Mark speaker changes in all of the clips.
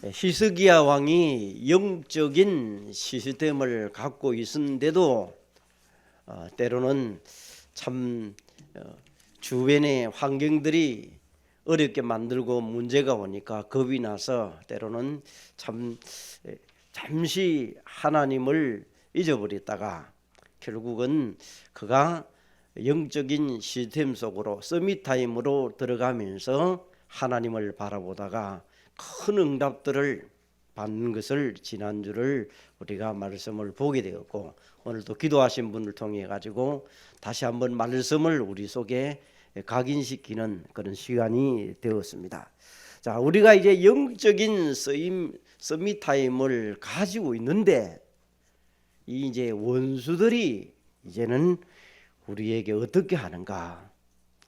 Speaker 1: 히스기야 왕이 영적인 시스템을 갖고 있었는데도 때로는 참 주변의 환경들이 어렵게 만들고 문제가 오니까 겁이 나서 때로는 잠시 하나님을 잊어버렸다가 결국은 그가 영적인 시스템 속으로 서밋타임으로 들어가면서 하나님을 바라보다가 큰 응답들을 받는 것을 지난주를 우리가 말씀을 보게 되었고, 오늘도 기도하신 분을 통해 가지고 다시 한번 말씀을 우리 속에 각인시키는 그런 시간이 되었습니다. 자, 우리가 이제 영적인 서밋타임을 가지고 있는데 이제 원수들이 이제는 우리에게 어떻게 하는가,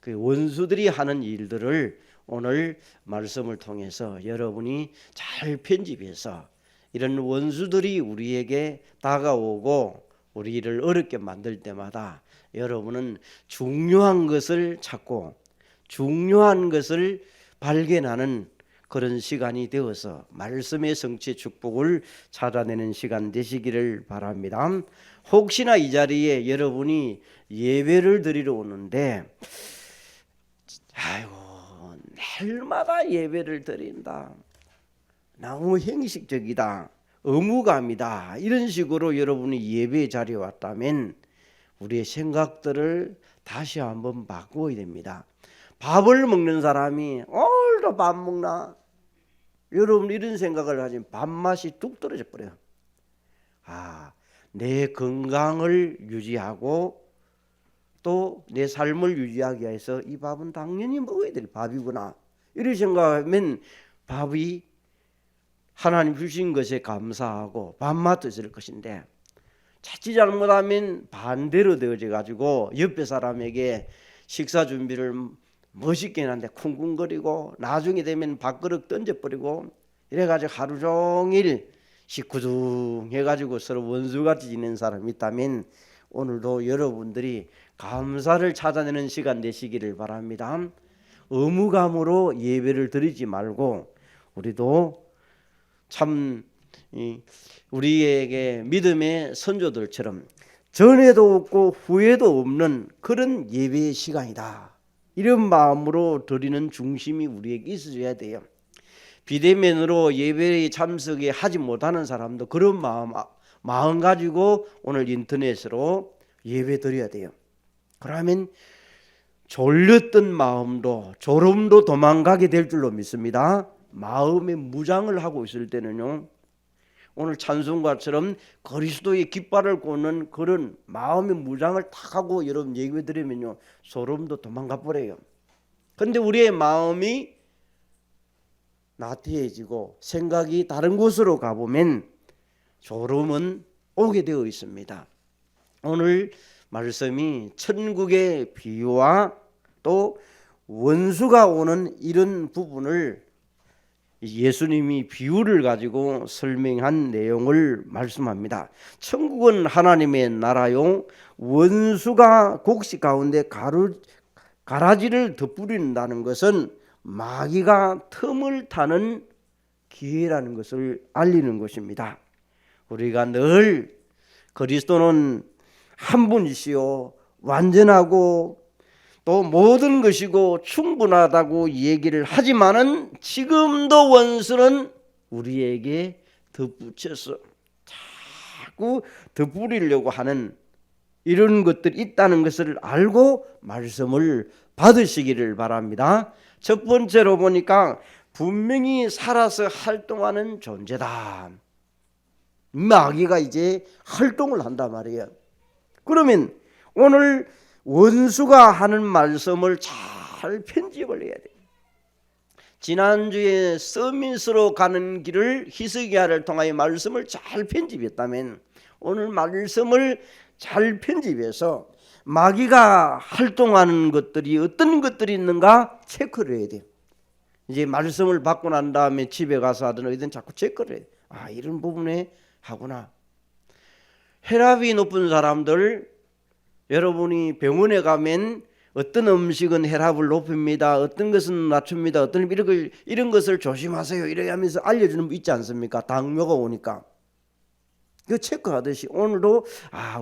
Speaker 1: 그 원수들이 하는 일들을 오늘 말씀을 통해서 여러분이 잘 편집해서 이런 원수들이 우리에게 다가오고 우리를 어렵게 만들 때마다 여러분은 중요한 것을 찾고 중요한 것을 발견하는 그런 시간이 되어서 말씀의 성취 축복을 찾아내는 시간 되시기를 바랍니다. 혹시나 이 자리에 여러분이 예배를 드리러 오는데 아이고 날마다 예배를 드린다, 너무 형식적이다, 의무감이다, 이런 식으로 여러분이 예배 자리에 왔다면 우리의 생각들을 다시 한번 바꾸어야 됩니다. 밥을 먹는 사람이 오늘도 밥 먹나? 여러분 이런 생각을 하시면 밥맛이 뚝 떨어져 버려요. 내 건강을 유지하고 또 내 삶을 유지하기 위해서 이 밥은 당연히 먹어야 될 밥이구나, 이렇게 생각하면 밥이 하나님 주신 것에 감사하고 밥맛도 있을 것인데, 자칫 잘못하면 반대로 되어져 가지고 옆에 사람에게 식사 준비를 멋있게 하는데 쿵쿵거리고 나중에 되면 밥그릇 던져버리고 이래가지고 하루 종일 식구중 해가지고 서로 원수같이 지내는 사람이 있다면 오늘도 여러분들이 감사를 찾아내는 시간 되시기를 바랍니다. 의무감으로 예배를 드리지 말고 우리도 참 우리에게 믿음의 선조들처럼 전에도 없고 후에도 없는 그런 예배의 시간이다, 이런 마음으로 드리는 중심이 우리에게 있어야 돼요. 비대면으로 예배에 참석에 하지 못하는 사람도 그런 마음 가지고 오늘 인터넷으로 예배 드려야 돼요. 그러면 졸렸던 마음도 졸음도 도망가게 될 줄로 믿습니다. 마음의 무장을 하고 있을 때는요, 오늘 찬송가처럼 그리스도의 깃발을 꽂는 그런 마음의 무장을 탁 하고 여러분 예배 드리면요, 소름도 도망가 버려요. 그런데 우리의 마음이 나태해지고 생각이 다른 곳으로 가보면 졸음은 오게 되어 있습니다. 오늘 말씀이 천국의 비유와 또 원수가 오는 이런 부분을 예수님이 비유를 가지고 설명한 내용을 말씀합니다. 천국은 하나님의 나라요, 원수가 곡식 가운데 가라지를 덧뿌린다는 것은 마귀가 틈을 타는 기회라는 것을 알리는 것입니다. 우리가 늘 그리스도는 한 분이시요 완전하고 또 모든 것이고 충분하다고 얘기를 하지만은 지금도 원수는 우리에게 덧붙여서 자꾸 덧뿌리려고 하는 이런 것들이 있다는 것을 알고 말씀을 받으시기를 바랍니다. 첫 번째로 보니까 분명히 살아서 활동하는 존재다. 마귀가 이제 활동을 한단 말이에요. 그러면 오늘 원수가 하는 말씀을 잘 편집을 해야 돼요. 지난주에 서밋으로 가는 길을 히스기야를 통하여 말씀을 잘 편집했다면 오늘 말씀을 잘 편집해서 마귀가 활동하는 것들이 어떤 것들이 있는가 체크를 해야 돼요. 이제 말씀을 받고 난 다음에 집에 가서 하든 어디든 자꾸 체크를 해요. 이런 부분에 하구나. 혈압이 높은 사람들, 여러분이 병원에 가면 어떤 음식은 혈압을 높입니다. 어떤 것은 낮춥니다. 어떤 이런 것을 조심하세요. 이렇게 하면서 알려주는 분 있지 않습니까? 당뇨가 오니까. 그 체크하듯이 오늘도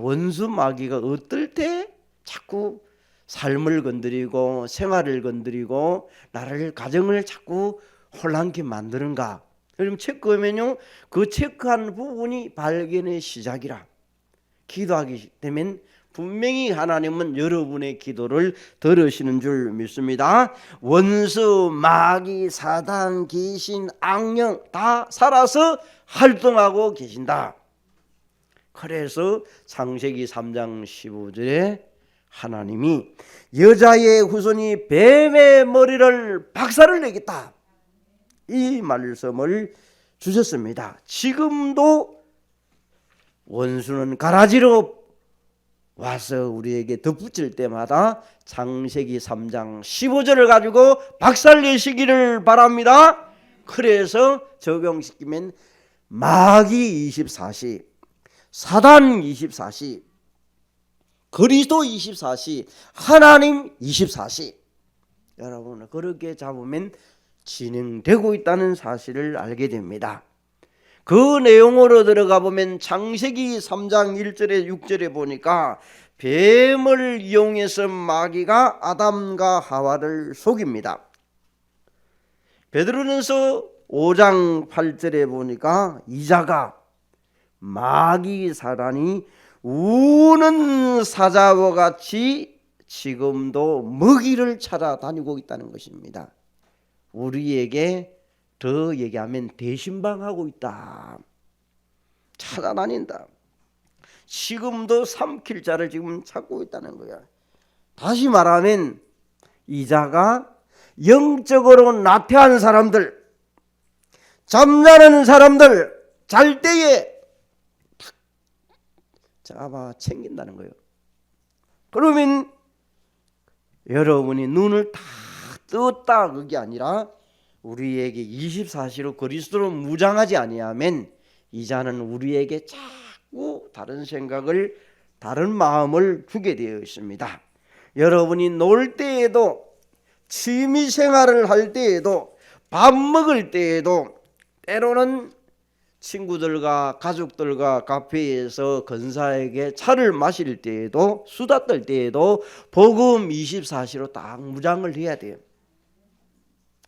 Speaker 1: 원수 마귀가 어떨 때 자꾸 삶을 건드리고 생활을 건드리고 나를 가정을 자꾸 혼란케 만드는가. 그럼 체크하면요, 그 체크한 부분이 발견의 시작이라. 기도하게 되면 분명히 하나님은 여러분의 기도를 들으시는 줄 믿습니다. 원수, 마귀, 사단, 귀신, 악령 다 살아서 활동하고 계신다. 그래서 창세기 3장 15절에 하나님이 여자의 후손이 뱀의 머리를 박살을 내겠다, 이 말씀을 주셨습니다. 지금도 원수는 가라지로 와서 우리에게 덧붙일 때마다 창세기 3장 15절을 가지고 박살내시기를 바랍니다. 그래서 적용시키면 마귀 24시, 사단 24시, 그리스도 24시, 하나님 24시, 여러분 그렇게 잡으면 진행되고 있다는 사실을 알게 됩니다. 그 내용으로 들어가 보면 창세기 3장 1절에 6절에 보니까 뱀을 이용해서 마귀가 아담과 하와를 속입니다. 베드로전서 5장 8절에 보니까 이자가 마귀 사단이 우는 사자와 같이 지금도 먹이를 찾아다니고 있다는 것입니다. 우리에게 더 얘기하면 대신방하고 있다, 찾아다닌다. 지금도 삼킬 자를 지금 찾고 있다는 거야. 다시 말하면 이자가 영적으로 나태한 사람들, 잠자는 사람들 잘 때에 잡아 챙긴다는 거예요. 그러면 여러분이 눈을 다 떴다 그게 아니라 우리에게 24시로 그리스도로 무장하지 아니하면 이자는 우리에게 자꾸 다른 생각을, 다른 마음을 주게 되어 있습니다. 여러분이 놀 때에도, 취미 생활을 할 때에도, 밥 먹을 때에도, 때로는 친구들과 가족들과 카페에서 권사에게 차를 마실 때에도, 수다 떨 때에도 복음 24시로 딱 무장을 해야 돼요.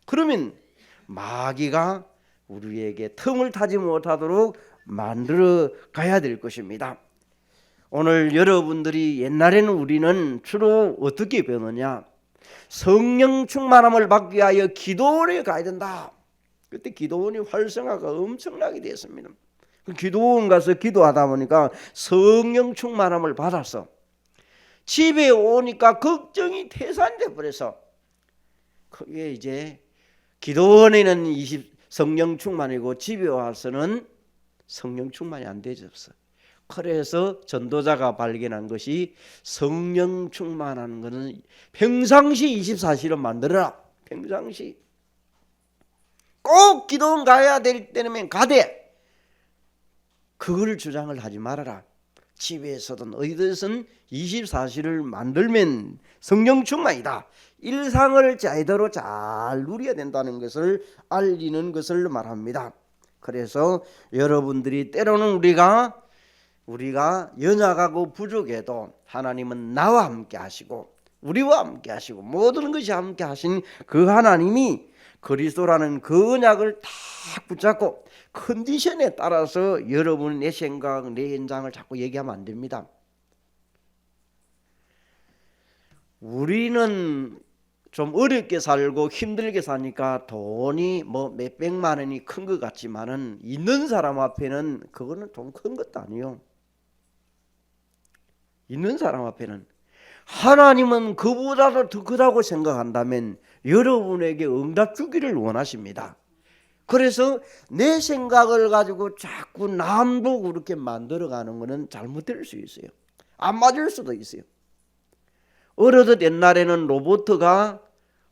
Speaker 1: 그러면 마귀가 우리에게 틈을 타지 못하도록 만들어 가야 될 것입니다. 오늘 여러분들이, 옛날에는 우리는 주로 어떻게 배우느냐, 성령 충만함을 받기 위하여 기도원에 가야 된다. 그때 기도원이 활성화가 엄청나게 됐습니다. 기도원 가서 기도하다 보니까 성령 충만함을 받아서 집에 오니까 걱정이 태산돼 버려서, 그게 이제 기도원에는 성령 충만이고 집에 와서는 성령 충만이 안 되졌어. 그래서 전도자가 발견한 것이 성령 충만한 것은 평상시 24시로 만들어라. 평상시 꼭 기도원 가야 될 때는 가되 그걸 주장을 하지 말아라. 집에서든 어디든 24시를 만들면 성령 충만이다. 일상을 제대로 잘 누려야 된다는 것을 알리는 것을 말합니다. 그래서 여러분들이 때로는 우리가 연약하고 부족해도 하나님은 나와 함께 하시고 우리와 함께 하시고 모든 것이 함께 하신 그 하나님이 그리스도라는 그 언약을 딱 붙잡고 컨디션에 따라서 여러분 내 생각, 내 현장을 자꾸 얘기하면 안 됩니다. 우리는 좀 어렵게 살고 힘들게 사니까 돈이 뭐 몇백만 원이 큰 것 같지만은 있는 사람 앞에는 그거는 돈 큰 것도 아니요. 있는 사람 앞에는 하나님은 그보다도 더 크다고 생각한다면 여러분에게 응답 주기를 원하십니다. 그래서 내 생각을 가지고 자꾸 남도 그렇게 만들어가는 것은 잘못될 수 있어요. 안 맞을 수도 있어요. 어려도 옛날에는 로봇가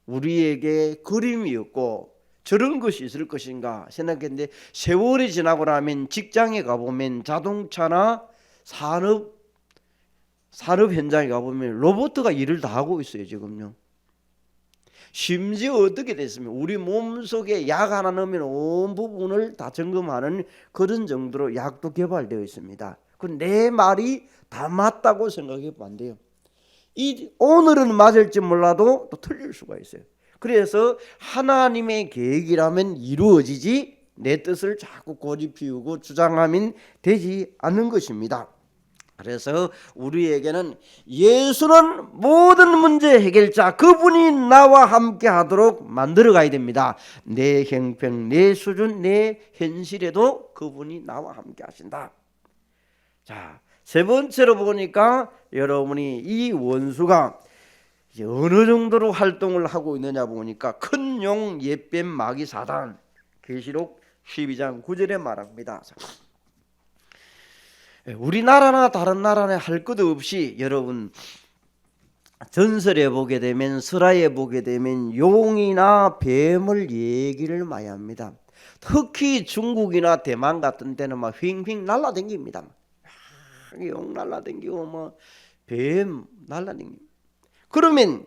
Speaker 1: 우리에게 그림이었고 저런 것이 있을 것인가 생각했는데 세월이 지나고 나면 직장에 가보면 자동차나 산업 산업 현장에 가보면 로봇가 일을 다 하고 있어요 지금요. 심지어 어떻게 됐으면 우리 몸속에 약 하나 넣으면 온 부분을 다 점검하는 그런 정도로 약도 개발되어 있습니다. 그 내 말이 다 맞다고 생각해보면 안 돼요. 오늘은 맞을지 몰라도 또 틀릴 수가 있어요. 그래서 하나님의 계획이라면 이루어지지 내 뜻을 자꾸 고집 피우고 주장하면 되지 않는 것입니다. 그래서 우리에게는 예수는 모든 문제 해결자, 그분이 나와 함께 하도록 만들어 가야 됩니다. 내 형편, 내 수준, 내 현실에도 그분이 나와 함께 하신다. 자, 세 번째로 보니까 여러분이 이 원수가 이제 어느 정도로 활동을 하고 있느냐 보니까 큰 용 옛뱀 마귀 사단, 계시록 12장 9절에 말합니다. 우리나라나 다른 나라나 할 것 없이 여러분 전설에 보게 되면, 설화에 보게 되면 용이나 뱀을 얘기를 많이 합니다. 특히 중국이나 대만 같은 데는 막 휙휙 날라댕깁니다. 용 날라댕기고 뭐 뱀 날라댕깁니다. 그러면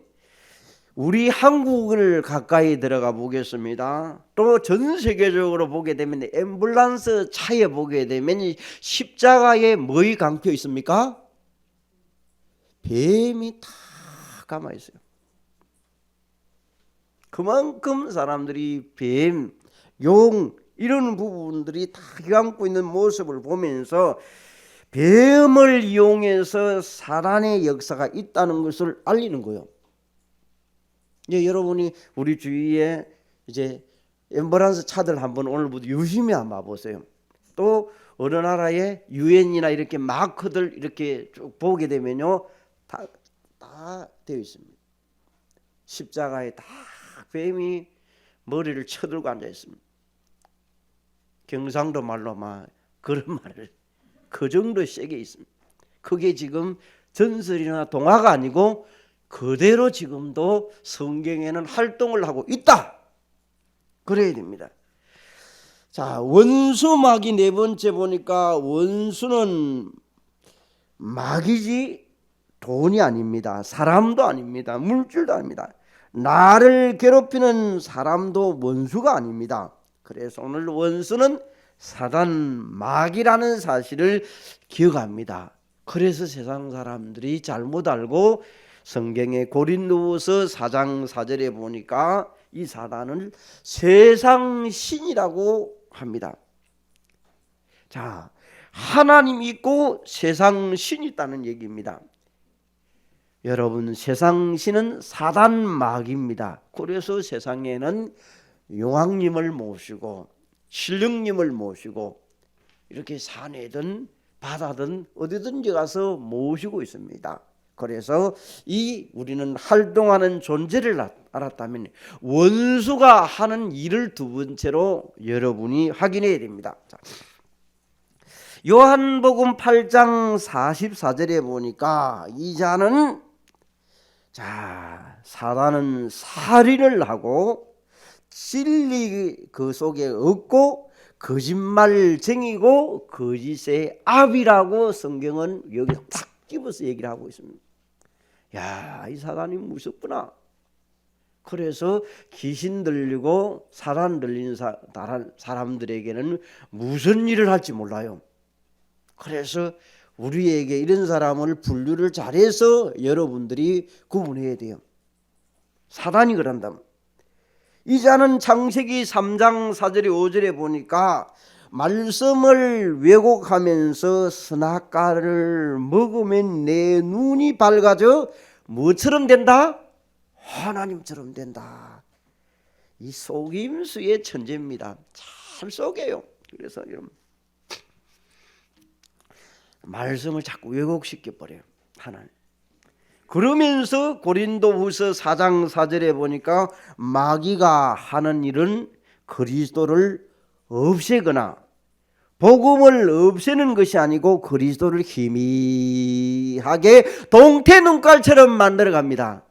Speaker 1: 우리 한국을 가까이 들어가 보겠습니다. 또 전 세계적으로 보게 되면 앰뷸런스 차에 보게 되면 십자가에 뭐가 감겨 있습니까? 뱀이 다 감아 있어요. 그만큼 사람들이 뱀, 용 이런 부분들이 다 감고 있는 모습을 보면서 뱀을 이용해서 사단의 역사가 있다는 것을 알리는 거예요. 이제 여러분이 우리 주위에 이제 앰뷸런스 차들 한번 오늘부터 유심히 한번 보세요. 또 어느 나라의 유엔이나 이렇게 마크들 이렇게 쭉 보게 되면요, 다 되어 있습니다. 십자가에 다 뱀이 머리를 쳐들고 앉아 있습니다. 경상도 말로 막 그런 말을 그 정도 세게 있습니다. 그게 지금 전설이나 동화가 아니고 그대로 지금도 성경에는 활동을 하고 있다. 그래야 됩니다. 자, 원수 마귀 네 번째 보니까 원수는 마귀지 돈이 아닙니다. 사람도 아닙니다. 물질도 아닙니다. 나를 괴롭히는 사람도 원수가 아닙니다. 그래서 오늘 원수는 사단 마귀라는 사실을 기억합니다. 그래서 세상 사람들이 잘못 알고 성경의 고린도후서 4장 4절에 보니까 이 사단을 세상 신이라고 합니다. 자, 하나님 있고 세상 신이 있다는 얘기입니다. 여러분, 세상 신은 사단 마귀입니다. 그래서 세상에는 용왕님을 모시고 신령님을 모시고 이렇게 산에든 바다든 어디든지 가서 모시고 있습니다. 그래서 우리는 활동하는 존재를 알았다면 원수가 하는 일을 두 번째로 여러분이 확인해야 됩니다. 자, 요한복음 8장 44절에 보니까 이 자는, 자, 사단은 살인을 하고 진리 그 속에 없고 거짓말쟁이고 거짓의 압이라고 성경은 여기 딱 집어서 얘기를 하고 있습니다. 야, 이 사단이 무섭구나. 그래서 귀신 들리고 사단 들린 사람들에게는 무슨 일을 할지 몰라요. 그래서 우리에게 이런 사람을 분류를 잘해서 여러분들이 구분해야 돼요. 사단이 그런다. 이 자는 창세기 3장 4절에 5절에 보니까 말씀을 왜곡하면서 선악과를 먹으면 내 눈이 밝아져 뭐처럼 된다? 하나님처럼 된다. 이 속임수의 천재입니다. 잘 속여요. 그래서 여러분 말씀을 자꾸 왜곡시켜 버려요. 하나님. 그러면서 고린도후서 4장 4절에 보니까 마귀가 하는 일은 그리스도를 없애거나 복음을 없애는 것이 아니고 그리스도를 희미하게 동태 눈깔처럼 만들어 갑니다.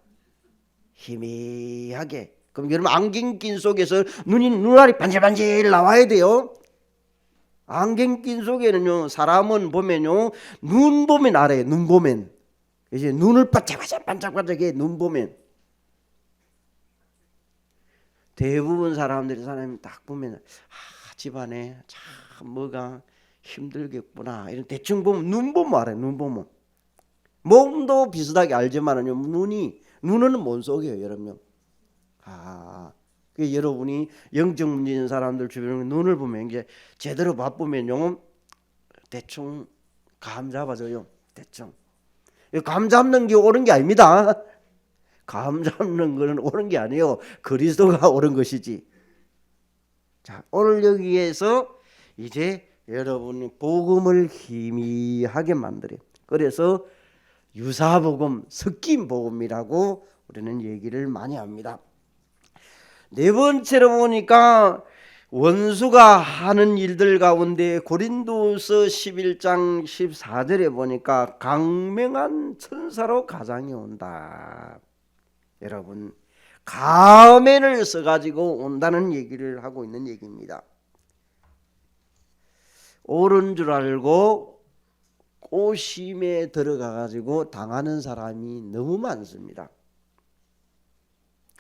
Speaker 1: 희미하게. 그럼 여러분 안경 낀 속에서 눈알이 반질반질 나와야 돼요. 안경 낀 속에는요, 사람은 보면요, 눈 보면 알아요. 눈 보면 이제 눈을 반짝반짝해 눈 보면 대부분 사람들이 사람이 딱 보면 집안에 참 뭐가 힘들겠구나 이런 대충 보면 눈 보면 알아요. 눈 보면 몸도 비슷하게 알지만은요 눈은 못 속여요 여러분. 그 여러분이 영적 문제 있는 사람들 주변에 눈을 보면 이제 제대로 맛보면요 대충 감 잡아줘요. 대충 감 잡는 게 옳은 게 아닙니다. 감 잡는 거는 옳은 게 아니에요. 그리스도가 옳은 것이지. 자, 오늘 여기에서 이제 여러분이 복음을 희미하게 만들어요. 그래서 유사복음, 섞인 복음이라고 우리는 얘기를 많이 합니다. 네 번째로 보니까 원수가 하는 일들 가운데 고린도서 11장 14절에 보니까 강맹한 천사로 가장이 온다. 여러분 가면을 써가지고 온다는 얘기를 하고 있는 얘기입니다. 옳은 줄 알고 꼬심에 들어가가지고 당하는 사람이 너무 많습니다.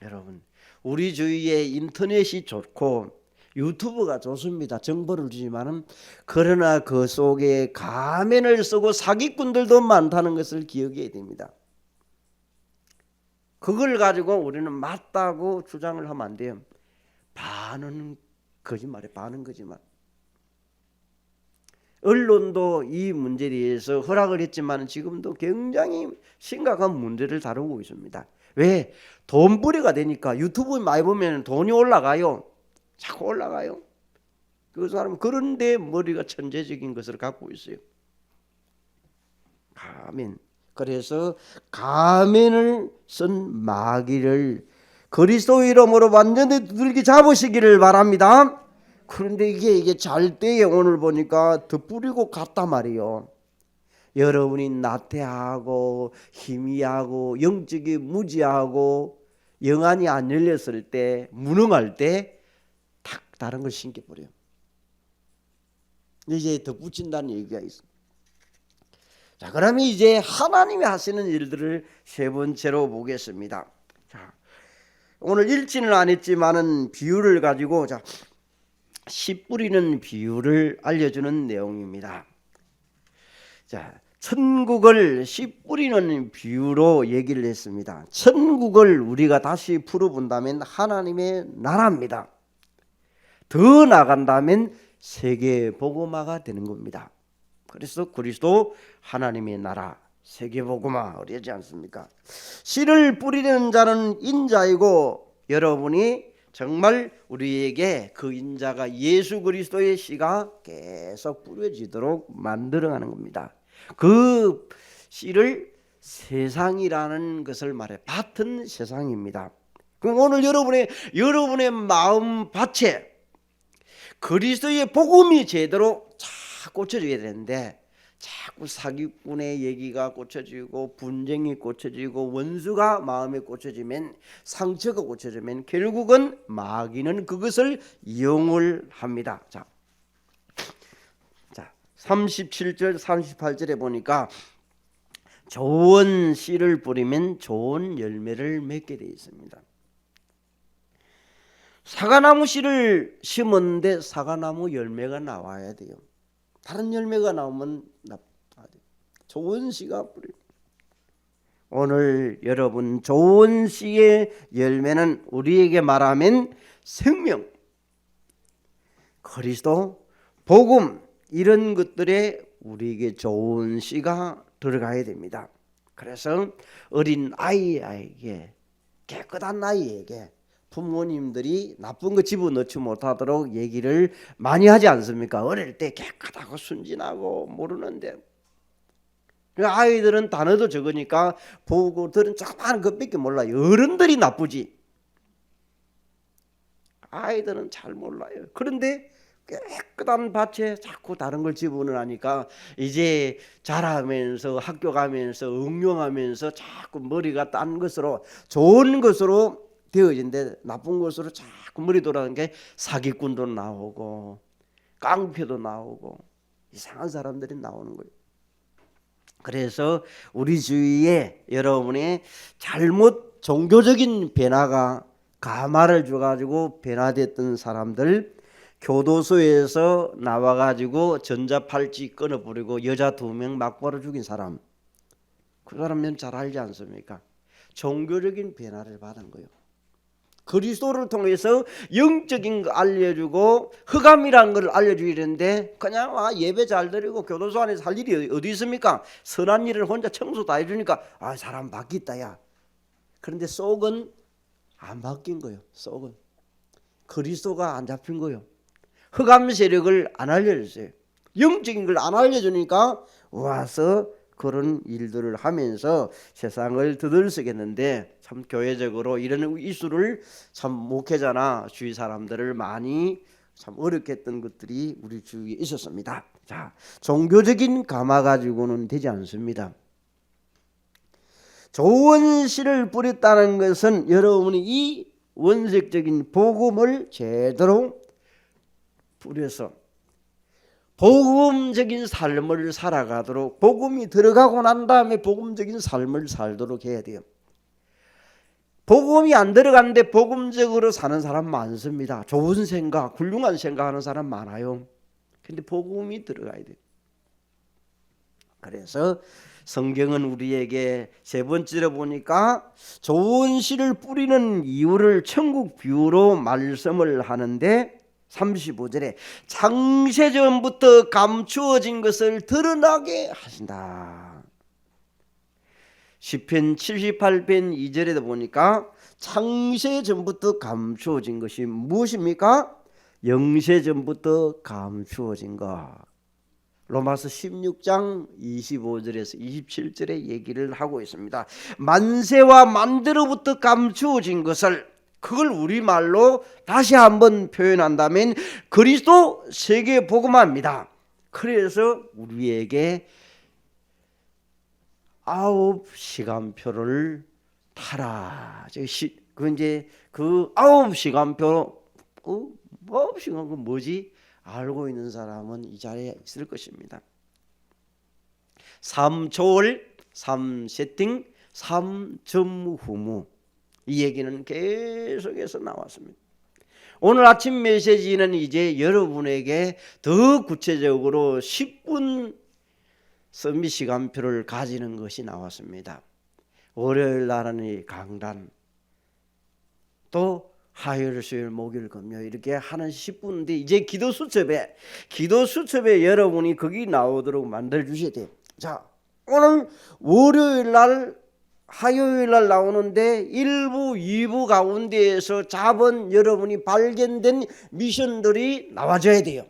Speaker 1: 여러분 우리 주위에 인터넷이 좋고 유튜브가 좋습니다. 정보를 주지만은 그러나 그 속에 가면을 쓰고 사기꾼들도 많다는 것을 기억해야 됩니다. 그걸 가지고 우리는 맞다고 주장을 하면 안 돼요. 반은 거짓말이에요. 반은 거짓말. 언론도 이 문제에 대해서 허락을 했지만 지금도 굉장히 심각한 문제를 다루고 있습니다. 왜? 돈벌이가 되니까 유튜브 많이 보면 돈이 올라가요. 자꾸 올라가요. 그 사람 그런데 머리가 천재적인 것을 갖고 있어요. 가면. 그래서 가면을 쓴 마귀를 그리스도 이름으로 완전히 두들겨 잡으시기를 바랍니다. 그런데 이게 잘 때에 오늘 보니까 덧뿌리고 갔단 말이에요. 여러분이 나태하고 희미하고 영적이 무지하고 영안이 안 열렸을 때 무능할 때 탁 다른 걸 신겨버려요. 이제 덧붙인다는 얘기가 있습니다. 자, 그러면 이제 하나님이 하시는 일들을 세 번째로 보겠습니다. 자, 오늘 읽지는 안 했지만은 비유를 가지고 씨 뿌리는 비유를 알려주는 내용입니다. 자, 천국을 씨 뿌리는 비유로 얘기를 했습니다. 천국을 우리가 다시 풀어본다면 하나님의 나라입니다. 더 나간다면 세계 복음화가 되는 겁니다. 그래서 그리스도 하나님의 나라 세계 복음화 그러지 않습니까? 씨를 뿌리는 자는 인자이고 여러분이 정말 우리에게 그 인자가 예수 그리스도의 씨가 계속 뿌려지도록 만들어가는 겁니다. 그 씨를 세상이라는 것을 말해 밭은 세상입니다. 그럼 오늘 여러분의 마음 밭에 그리스도의 복음이 제대로 잘 꽂혀져야 되는데 자꾸 사기꾼의 얘기가 꽂혀지고 분쟁이 꽂혀지고 원수가 마음에 꽂혀지면 상처가 꽂혀지면 결국은 마귀는 그것을 이용을 합니다. 자 37절 38절에 보니까 좋은 씨를 뿌리면 좋은 열매를 맺게 되어 있습니다. 사과나무 씨를 심었는데 사과나무 열매가 나와야 돼요. 다른 열매가 나오면 좋은 씨가 뿌려. 오늘 여러분 좋은 씨의 열매는 우리에게 말하면 생명, 그리스도, 복음 이런 것들에 우리에게 좋은 씨가 들어가야 됩니다. 그래서 어린 아이에게 깨끗한 아이에게 부모님들이 나쁜 거 집어넣지 못하도록 얘기를 많이 하지 않습니까? 어릴 때 깨끗하고 순진하고 모르는데 아이들은 단어도 적으니까 보고 들은 조그마한 것밖에 몰라요. 어른들이 나쁘지 아이들은 잘 몰라요. 그런데 깨끗한 밭에 자꾸 다른 걸 집어넣으니까 이제 자라면서 학교 가면서 응용하면서 자꾸 머리가 딴 것으로 좋은 것으로 되어진데 나쁜 것으로 자꾸 머리 돌아가는 게 사기꾼도 나오고 깡패도 나오고 이상한 사람들이 나오는 거예요. 그래서 우리 주위에 여러분의 잘못 종교적인 변화가 가마를 줘가지고 변화됐던 사람들, 교도소에서 나와가지고 전자팔찌 끊어버리고 여자 2명 막바로 죽인 사람, 그 사람은 잘 알지 않습니까? 종교적인 변화를 받은 거예요. 그리스도를 통해서 영적인 거 알려주고 흑암이라는 걸 알려주는데 그냥 예배 잘 드리고 교도소 안에서 할 일이 어디 있습니까? 선한 일을 혼자 청소 다 해주니까 사람 바뀌었다 야. 그런데 속은 안 바뀐 거예요. 속은 그리스도가 안 잡힌 거예요. 흑암 세력을 안 알려줬어요. 영적인 걸 안 알려주니까 와서 그런 일들을 하면서 세상을 들썩였는데 참 교회적으로 이런 이슈를 참 목회자나 주위 사람들을 많이 참 어렵게 했던 것들이 우리 주위에 있었습니다. 자, 종교적인 감화 가지고는 되지 않습니다. 좋은 씨를 뿌렸다는 것은 여러분이 이 원색적인 복음을 제대로 뿌려서 복음적인 삶을 살아가도록, 복음이 들어가고 난 다음에 복음적인 삶을 살도록 해야 돼요. 복음이 안 들어갔는데 복음적으로 사는 사람 많습니다. 좋은 생각, 훌륭한 생각하는 사람 많아요. 근데 복음이 들어가야 돼요. 그래서 성경은 우리에게 세 번째로 보니까 좋은 씨를 뿌리는 이유를 천국 비유로 말씀을 하는데 35절에 창세전부터 감추어진 것을 드러나게 하신다. 시편 78편 2절에도 보니까 창세전부터 감추어진 것이 무엇입니까? 영세전부터 감추어진 것. 로마서 16장 25절에서 27절에 얘기를 하고 있습니다. 만세와 만대로부터 감추어진 것을, 그걸 우리말로 다시 한번 표현한다면 그리스도 세계 복음화입니다. 그래서 우리에게 9시간표를 타라. 그 이제 그 9시간표, 9시간 그 뭐지? 알고 있는 사람은 이 자리에 있을 것입니다. 3초월, 3세팅, 3점후무, 이 얘기는 계속해서 나왔습니다. 오늘 아침 메시지는 이제 여러분에게 더 구체적으로 10분 서밋 시간표를 가지는 것이 나왔습니다. 월요일 날은 이 강단, 또 화요일, 수요일, 목요일, 금요일 이렇게 하는 10분인데 이제 기도 수첩에 여러분이 거기 나오도록 만들어 주셔야 돼요. 자, 오늘 월요일 날, 화요일 날 나오는데 1부, 2부 가운데에서 잡은 여러분이 발견된 미션들이 나와줘야 돼요.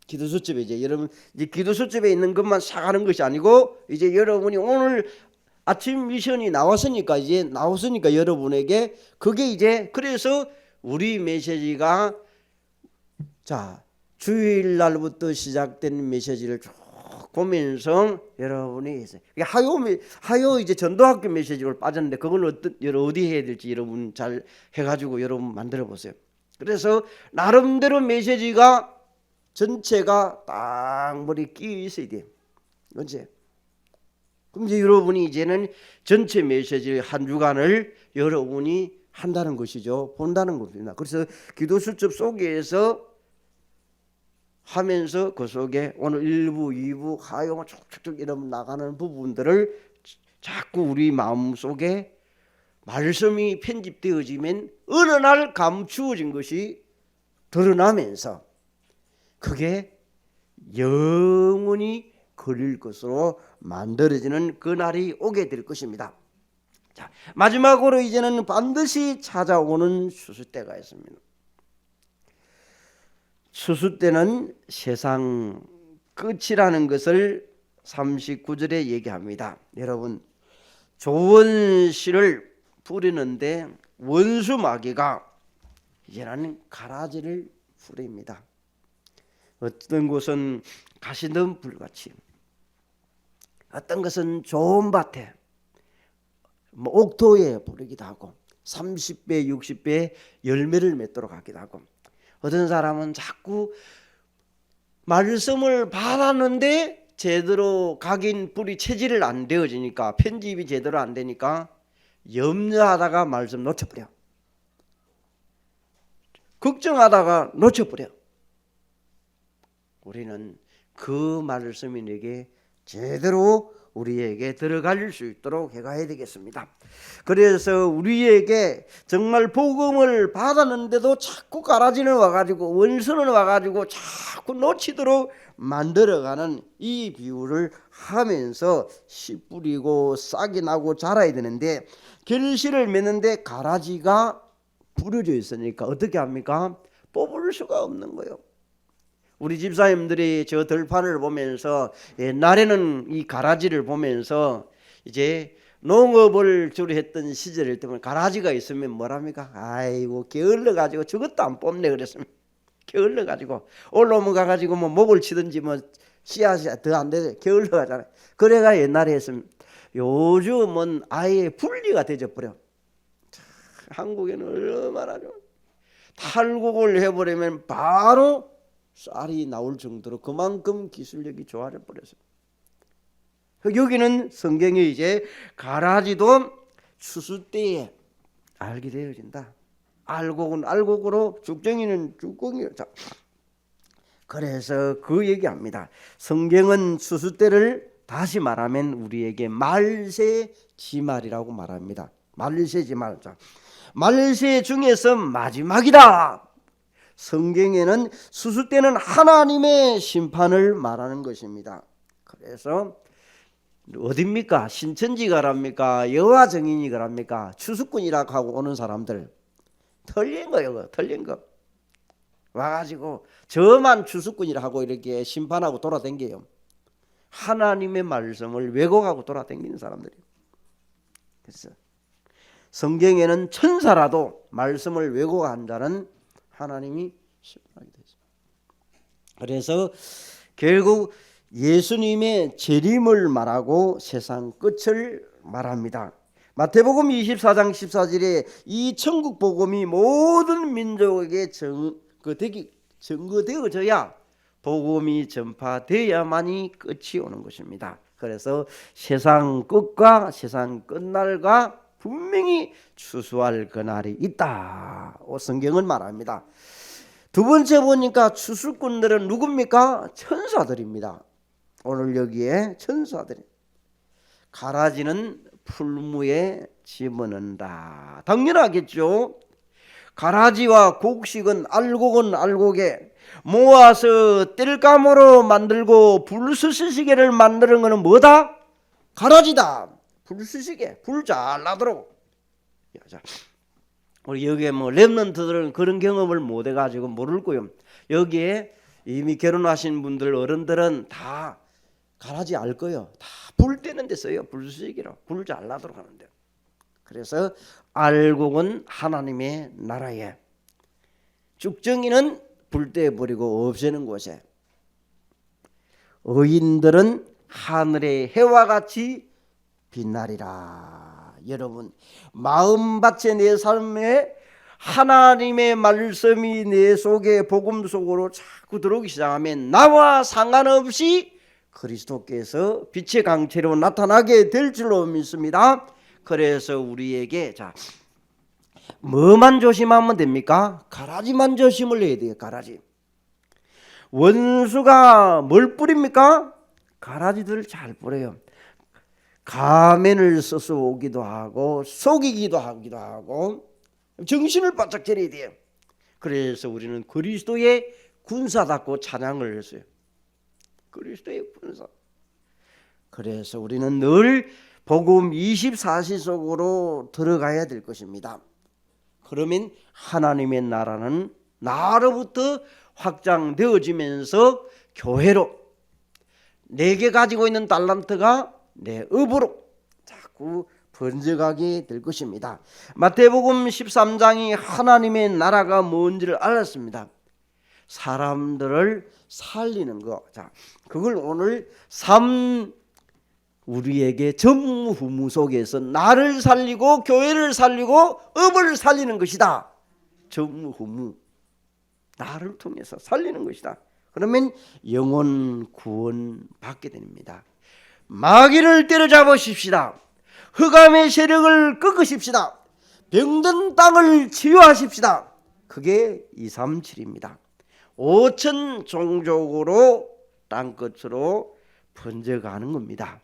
Speaker 1: 기도 수첩에 이제 여러분 이제 기도 수첩에 있는 것만 사가는 것이 아니고 이제 여러분이 오늘 아침 미션이 나왔으니까 여러분에게 그게 이제, 그래서 우리 메시지가 자 주일 날부터 시작된 메시지를 쭉 보면서 여러분이 하요 이제 전도학교 메시지를 빠졌는데 그건 어디 해야 될지 여러분 잘 해가지고 여러분 만들어 보세요. 그래서 나름대로 메시지가 전체가 딱 머리 끼어 있어야 돼요. 언제? 그럼 이제 여러분이 이제는 전체 메시지 한 주간을 여러분이 한다는 것이죠. 본다는 겁니다. 그래서 기도 수첩 속에서 하면서 그 속에 오늘 1부, 2부, 하요가 쭉쭉쭉 이러면 나가는 부분들을 자꾸 우리 마음속에 말씀이 편집되어지면 어느 날 감추어진 것이 드러나면서 그게 영원히 걸릴 것으로 만들어지는 그날이 오게 될 것입니다. 자, 마지막으로 이제는 반드시 찾아오는 추수 때가 있습니다. 추수 때는 세상 끝이라는 것을 39절에 얘기합니다. 여러분, 좋은 씨를 뿌리는데 원수 마귀가 이제는 가라지를 뿌립니다. 어떤 곳은 가시덤 불같이, 어떤 것은 좋은 밭에 옥토에 뿌리기도 하고 30배 60배 열매를 맺도록 하기도 하고, 어떤 사람은 자꾸 말씀을 받았는데 제대로 각인 뿌리 체질을 안 되어지니까, 편집이 제대로 안 되니까 염려하다가 말씀 놓쳐버려. 걱정하다가 놓쳐버려. 우리는 그 말씀이 내게 제대로 우리에게 들어갈 수 있도록 해가야 되겠습니다. 그래서 우리에게 정말 복음을 받았는데도 자꾸 가라지는 와가지고, 원수는 와가지고 자꾸 놓치도록 만들어가는 이 비유를 하면서 씨 뿌리고 싹이 나고 자라야 되는데, 결실을 맺는데 가라지가 부러져 있으니까 어떻게 합니까? 뽑을 수가 없는 거예요. 우리 집사님들이 저 들판을 보면서, 옛날에는 이 가라지를 보면서 이제 농업을 주로 했던 시절일 때문에 가라지가 있으면 뭐랍니까? 아이고 게을러 가지고 저것도 안 뽑네 그랬으면, 게을러 가지고 올라오면 가가지고 뭐 목을 치든지 뭐 씨앗이 더 안 되죠. 게을러 가잖아요. 그래가 옛날에 했으면, 요즘은 아예 분리가 되져 버려. 한국에는 얼마나 좀 탈곡을 해버리면 바로 쌀이 나올 정도로 그만큼 기술력이 좋아져 버렸어요. 여기는 성경에 이제 가라지도 추수 때에 알게 되어진다. 알곡은 알곡으로, 죽정이는 죽정이로. 그래서 그 얘기합니다. 성경은 추수 때를 다시 말하면 우리에게 말세지말이라고 말합니다. 말세지말. 말세 중에서 마지막이다. 성경에는 추수 때는 하나님의 심판을 말하는 것입니다. 그래서 어딥니까? 신천지가랍니까? 여호와 증인이가랍니까? 추수꾼이라고 하고 오는 사람들 틀린 거예요. 틀린 거. 와가지고 저만 추수꾼이라 하고 이렇게 심판하고 돌아다녀요. 하나님의 말씀을 왜곡하고 돌아다니는 사람들이에요. 그래서 성경에는 천사라도 말씀을 왜곡한 자는 하나님이 심판하게 되죠. 그래서 결국 예수님의 재림을 말하고 세상 끝을 말합니다. 마태복음 24장 14절에 이 천국 복음이 모든 민족에게 증거되어져야 복음이 전파되어야만이 끝이 오는 것입니다. 그래서 세상 끝과 세상 끝날과 분명히 추수할 그날이 있다. 성경은 말합니다. 두 번째 보니까 추수꾼들은 누굽니까? 천사들입니다. 오늘 여기에 천사들이. 가라지는 풀무에 집어넣는다. 당연하겠죠. 가라지와 곡식은 알곡에 모아서 땔감으로 만들고 불수시개를 만드는 것은 뭐다? 가라지다. 불수시개, 불 잘 나도록. 우리 여기에 뭐 랩런트들은 그런 경험을 못 해가지고 모를 거예요. 여기에 이미 결혼하신 분들, 어른들은 다 가라지 알 거예요. 다 불 떼는 데 써요. 불수시개로 불 잘 나도록 하는데. 그래서 알곡은 하나님의 나라에, 죽정이는 불 떼버리고 없애는 곳에, 의인들은 하늘의 해와 같이 빛나리라. 여러분, 마음밭에 내 삶에 하나님의 말씀이 내 속에 복음 속으로 자꾸 들어오기 시작하면 나와 상관없이 그리스도께서 빛의 강체로 나타나게 될 줄로 믿습니다. 그래서 우리에게 뭐만 조심하면 됩니까? 가라지만 조심을 해야 돼요. 가라지. 원수가 뭘 뿌립니까? 가라지들을 잘 뿌려요. 가면을 써서 오기도 하고 속이기도 하고 정신을 바짝 차려야 돼요. 그래서 우리는 그리스도의 군사답고 찬양을 했어요. 그리스도의 군사. 그래서 우리는 늘 복음 24시 속으로 들어가야 될 것입니다. 그러면 하나님의 나라는 나로부터 확장되어지면서 교회로, 내게 가지고 있는 달란트가 내 업으로 자꾸 번져가게 될 것입니다. 마태복음 13장이 하나님의 나라가 뭔지를 알았습니다. 사람들을 살리는 거. 그걸 오늘 우리에게 전무후무 속에서 나를 살리고 교회를 살리고 업을 살리는 것이다. 전무후무. 나를 통해서 살리는 것이다. 그러면 영혼 구원 받게 됩니다. 마귀를 때려잡으십시다. 흑암의 세력을 꺾으십시다. 병든 땅을 치유하십시다. 그게 237입니다. 5천 종족으로 땅끝으로 번져가는 겁니다.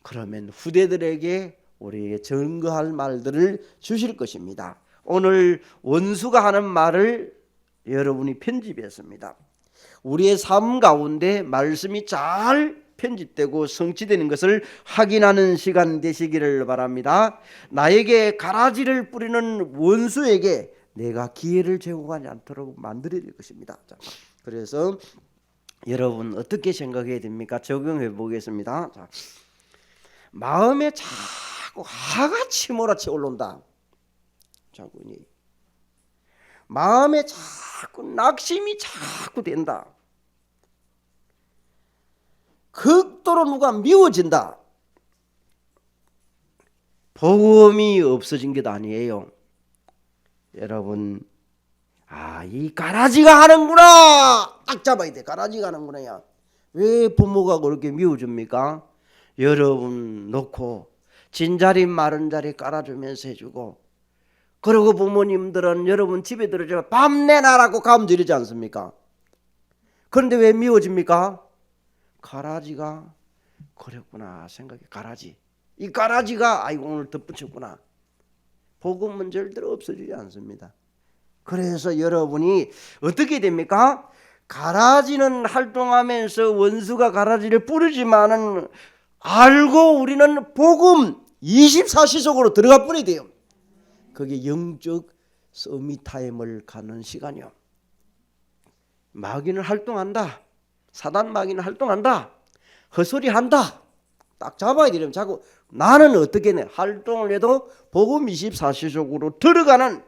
Speaker 1: 그러면 후대들에게 우리에게 증거할 말들을 주실 것입니다. 오늘 원수가 하는 말을 여러분이 편집했습니다. 우리의 삶 가운데 말씀이 잘 편집되고 성취되는 것을 확인하는 시간 되시기를 바랍니다. 나에게 가라지를 뿌리는 원수에게 내가 기회를 제공하지 않도록 만들어야 될 것입니다. 자, 그래서 여러분 어떻게 생각해야 됩니까? 적용해 보겠습니다. 자, 마음에 자꾸 화가 치몰아쳐 올라온다. 자꾸니 마음에 자꾸 낙심이 자꾸 된다. 극도로 누가 미워진다. 복음이 없어진 게 아니에요. 여러분, 이 가라지가 하는구나. 딱 잡아야 돼. 가라지가 하는구나야. 왜 부모가 그렇게 미워줍니까? 여러분 놓고 진자리 마른 자리 깔아주면서 해주고, 그리고 부모님들은 여러분 집에 들어오면 밥 내놔라고 가면 이러지 않습니까? 그런데 왜 미워집니까? 가라지가 그랬구나 생각해. 가라지, 이 가라지가 아이고 오늘 덧붙였구나. 복음은 절대로 없어지지 않습니다. 그래서 여러분이 어떻게 됩니까? 가라지는 활동하면서 원수가 가라지를 뿌리지만은 알고 우리는 복음 24시 속으로 들어가 버려야 돼요. 그게 영적 서밋타임을 갖는 시간이요. 마귀는 활동한다. 사단 마귀는 활동한다. 헛소리한다. 딱 잡아야 되려면 자꾸 나는 어떻게 해? 활동을 해도 복음 24시 속으로 들어가는,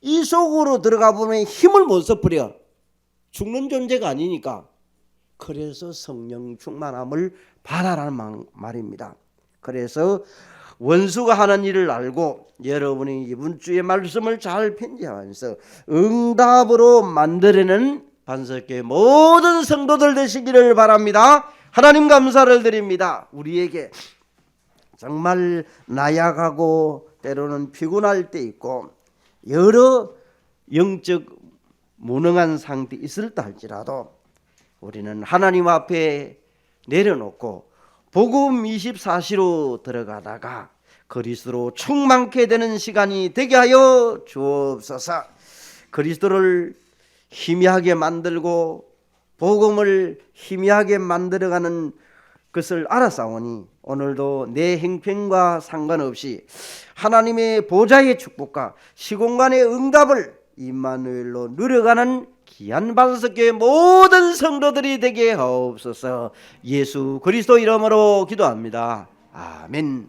Speaker 1: 이 속으로 들어가 보면 힘을 못 써버려. 죽는 존재가 아니니까. 그래서 성령 충만함을 받아라는 말입니다. 그래서 원수가 하는 일을 알고 여러분이 이번 주의 말씀을 잘 편집하면서 응답으로 만들어내는 반석교회 모든 성도들 되시기를 바랍니다. 하나님 감사를 드립니다. 우리에게 정말 나약하고 때로는 피곤할 때 있고 여러 영적 무능한 상태 있을 때 할지라도 우리는 하나님 앞에 내려놓고 복음 24시로 들어가다가 그리스도로 충만케 되는 시간이 되게 하여 주옵소서. 그리스도를 희미하게 만들고 복음을 희미하게 만들어가는 것을 알았사오니 오늘도 내 행편과 상관없이 하나님의 보좌의 축복과 시공간의 응답을 임마누엘로 누려가는 귀한 반석교회 모든 성도들이 되게 하옵소서. 예수 그리스도 이름으로 기도합니다. 아멘.